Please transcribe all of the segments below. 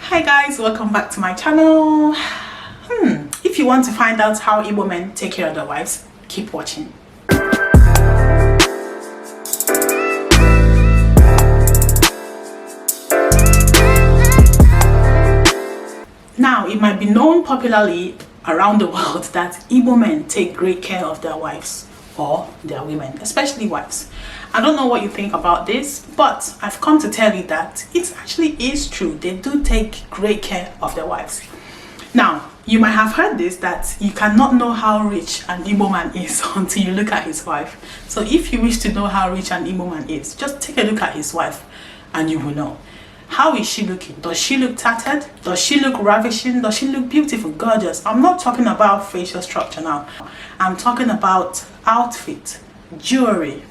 Hi guys, welcome back to my channel. If you want to find out how Igbo men take care of their wives, keep watching. Now, it might be known popularly around the world that Igbo men take great care of their wives or their women, especially wives. I don't know what you think about this, but I've come to tell you that it actually is true. They do take great care of their wives. Now, you might have heard this, that you cannot know how rich an Igbo man is until you look at his wife. So if you wish to know how rich an Igbo man is, just take a look at his wife and you will know. How is she looking? Does she look tattered? Does she look ravishing? Does she look beautiful, gorgeous? I'm not talking about facial structure now. I'm talking about outfit, jewelry,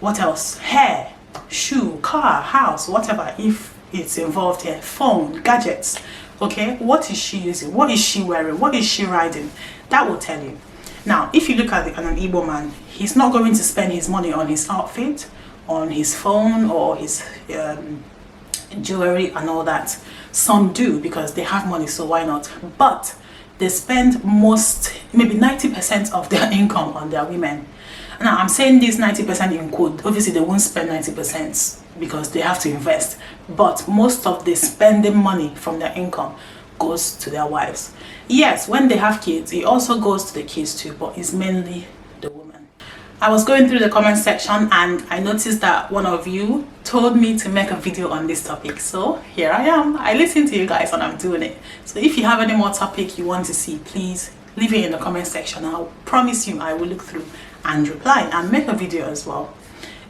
what else? Hair, shoe, car, house, whatever, if it's involved here, phone, gadgets. Okay, what is she using? What is she wearing? What is she riding? That will tell you. Now, if you look at an Igbo man, he's not going to spend his money on his outfit, on his phone, or his jewelry and all that. Some do because they have money, so why not? But they spend maybe 90% of their income on their women. Now, I'm saying this 90% in quote. Obviously, they won't spend 90% because they have to invest. But most of the spending money from their income goes to their wives. Yes, when they have kids, it also goes to the kids too, but it's mainly the woman. I was going through the comment section and I noticed that one of you told me to make a video on this topic. So here I am. I listened to you guys and I'm doing it. So if you have any more topic you want to see, please leave it in the comment section. I'll promise you I will look through and reply and make a video as well.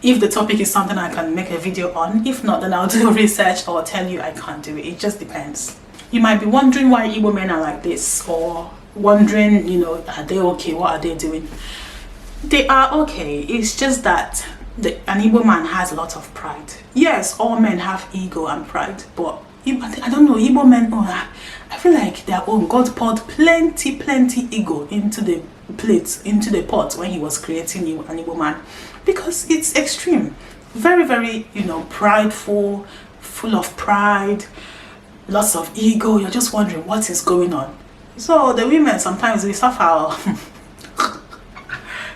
If the topic is something I can make a video on, if not, then I'll do research or tell you I can't do it. It just depends. You might be wondering why Igbo men are like this, or wondering, you know, are they okay? What are they doing? They are okay. It's just that an Igbo man has a lot of pride. Yes, all men have ego and pride, but I don't know, Igbo men, I feel like their own God poured plenty ego into the plate, into the pot when he was creating an Igbo man, because it's extreme, very, you know, prideful, full of pride, lots of ego. You're just wondering what is going on. So the women, sometimes we suffer.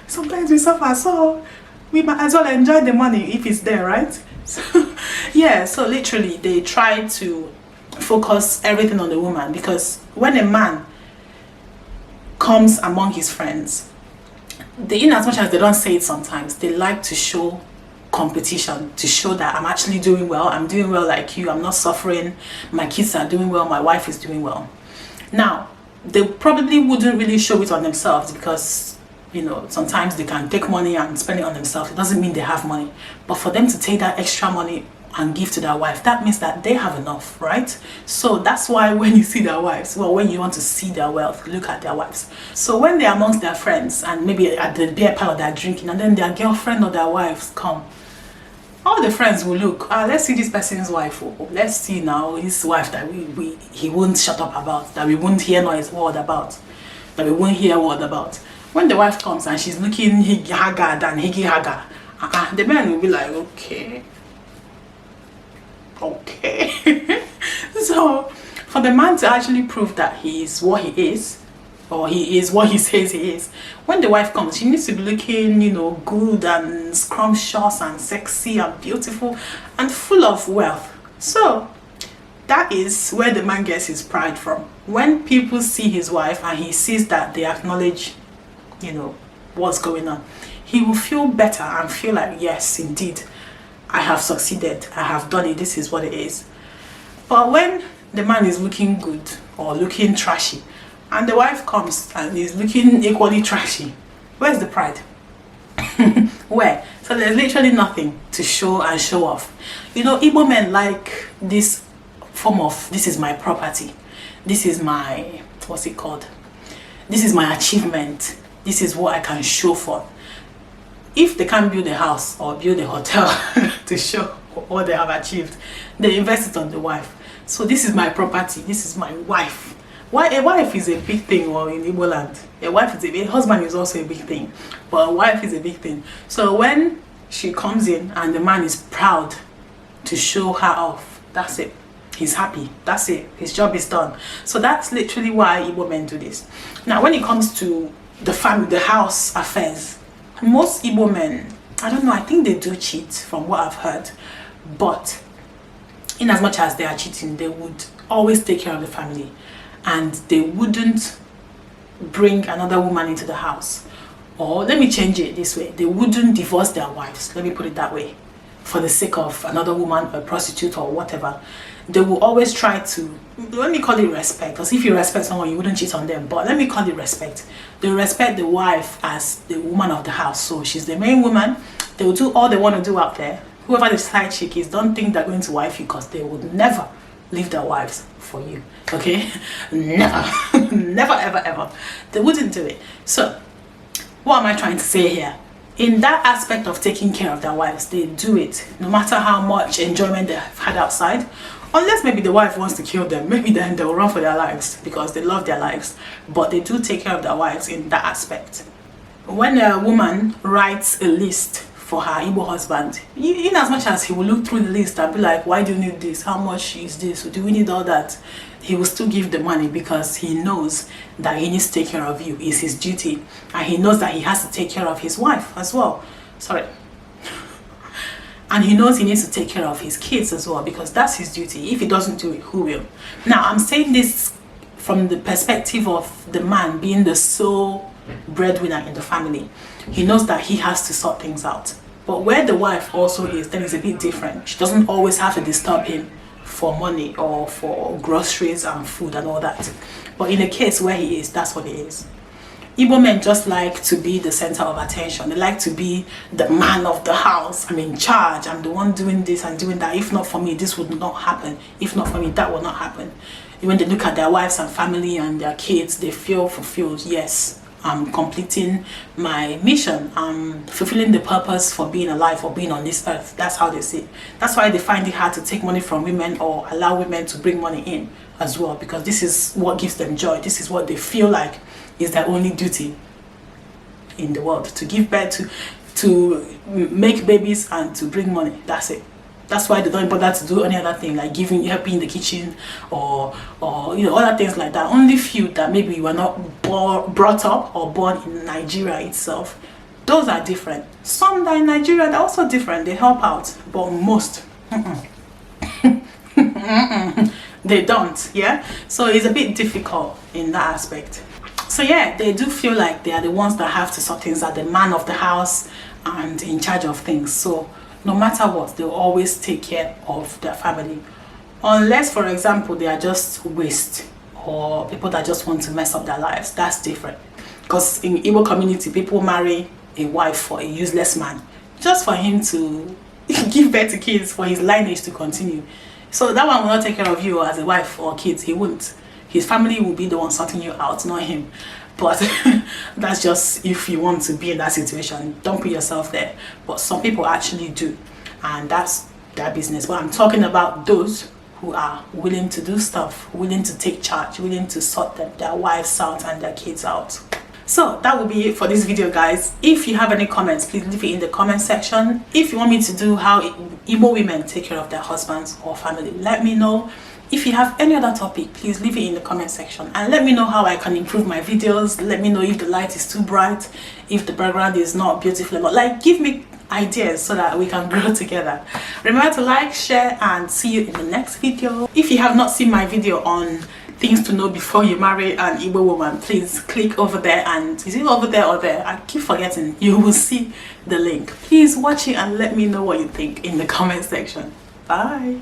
Sometimes we suffer, so we might as well enjoy the money if it's there, right? So, yeah, so literally they try to focus everything on the woman, because when a man comes among his friends, in as much as they don't say it sometimes, they like to show competition, to show that I'm actually doing well, I'm doing well like you, I'm not suffering, my kids are doing well, my wife is doing well. Now, they probably wouldn't really show it on themselves because, you know, sometimes they can take money and spend it on themselves. It doesn't mean they have money, but for them to take that extra money and give to their wife, that means that they have enough, right? So that's why when you see their wives, well, when you want to see their wealth, look at their wives. So when they're amongst their friends and maybe at the beer parlor they're drinking, and then their girlfriend or their wives come, all the friends will look, let's see this person's wife, let's see now his wife that he won't shut up about, that we won't hear noise word about, that we won't hear word about. When the wife comes and she's looking haggard and higgy-haggard, the man will be like, okay. So for the man to actually prove that he is what he is, or he is what he says he is, when the wife comes, she needs to be looking, you know, good and scrumptious and sexy and beautiful and full of wealth. So that is where the man gets his pride from. When people see his wife and he sees that they acknowledge, you know, what's going on, he will feel better and feel like, yes, indeed, I have succeeded, I have done it, this is what it is. But when the man is looking good or looking trashy and the wife comes and is looking equally trashy, where's the pride? Where? So there's literally nothing to show and show off. You know, Igbo men like this form of, this is my property, this is my, what's it called, this is my achievement, this is what I can show for. If they can't build a house or build a hotel to show what they have achieved, they invest it on the wife. So this is my property, this is my wife. Why a wife is a big thing, or in Igbo land, a husband is also a big thing, but a wife is a big thing. So when she comes in and the man is proud to show her off, that's it. he's happy. That's it. His job is done. So that's literally why Igbo men do this. Now, when it comes to the family, the house affairs, most Igbo men, I don't know, I think they do cheat from what I've heard. But in as much as they are cheating, they would always take care of the family. And they wouldn't bring another woman into the house. Or let me change it this way. They wouldn't divorce their wives. Let me put it that way. For the sake of another woman, a prostitute or whatever. They will always try to, let me call it respect. Because if you respect someone, you wouldn't cheat on them. But let me call it respect. They respect the wife as the woman of the house. So she's the main woman. They will do all they want to do out there. Whoever the side chick is, don't think they're going to wife you, because they would never leave their wives for you. Okay? Never. Never, ever, ever. They wouldn't do it. So, what am I trying to say here? In that aspect of taking care of their wives, they do it no matter how much enjoyment they've had outside. Unless maybe the wife wants to kill them, maybe then they'll run for their lives because they love their lives. But they do take care of their wives in that aspect. When a woman writes a list for her Igbo husband, in as much as he will look through the list and be like, why do you need this? How much is this? Do we need all that? He will still give the money because he knows that he needs to take care of you. It's his duty. And he knows that he has to take care of his wife as well. Sorry. And he knows he needs to take care of his kids as well, because that's his duty. If he doesn't do it, who will? Now, I'm saying this from the perspective of the man being the sole breadwinner in the family. He knows that he has to sort things out. But where the wife also is, then it's a bit different. She doesn't always have to disturb him for money or for groceries and food and all that. But in a case where he is, that's what it is. Igbo men just like to be the center of attention. They like to be the man of the house. I'm in charge. I'm the one doing this and doing that. If not for me, this would not happen. If not for me, that will not happen. When they look at their wives and family and their kids, they feel fulfilled. Yes, I'm completing my mission. I'm fulfilling the purpose for being alive or being on this earth. That's how they see it. That's why they find it hard to take money from women or allow women to bring money in as well, because this is what gives them joy. This is what they feel like is their only duty in the world, to give birth, to make babies and to bring money. That's it. That's why they don't bother to do any other thing like helping in the kitchen or you know, other things like that. Only few that maybe you were not brought up or born in Nigeria itself. Those are different. Some that in Nigeria, they're also different. They help out, but most they don't. Yeah, so it's a bit difficult in that aspect. So yeah, they do feel like they are the ones that have to sort things out, the man of the house and in charge of things. So no matter what, they'll always take care of their family. Unless, for example, they are just waste or people that just want to mess up their lives. That's different. Because in Igbo community, people marry a wife for a useless man just for him to give birth to kids, for his lineage to continue. So that one will not take care of you as a wife or kids. He won't. His family will be the one sorting you out, not him. But that's just if you want to be in that situation. Don't put yourself there. But some people actually do, and that's their business. But I'm talking about those who are willing to do stuff, willing to take charge, willing to sort their wives out and their kids out. So that will be it for this video, guys. If you have any comments, please leave it in the comment section. If you want me to do how Igbo women take care of their husbands or family, let me know. If you have any other topic, please leave it in the comment section and let me know how I can improve my videos. Let me know if the light is too bright, if the background is not beautiful, but like, give me ideas so that we can grow together. Remember to like, share, and see you in the next video. If you have not seen my video on things to know before you marry an Igbo woman, please click over there. And is it over there or there? I keep forgetting. You will see the link. Please watch it and let me know what you think in the comment section. Bye.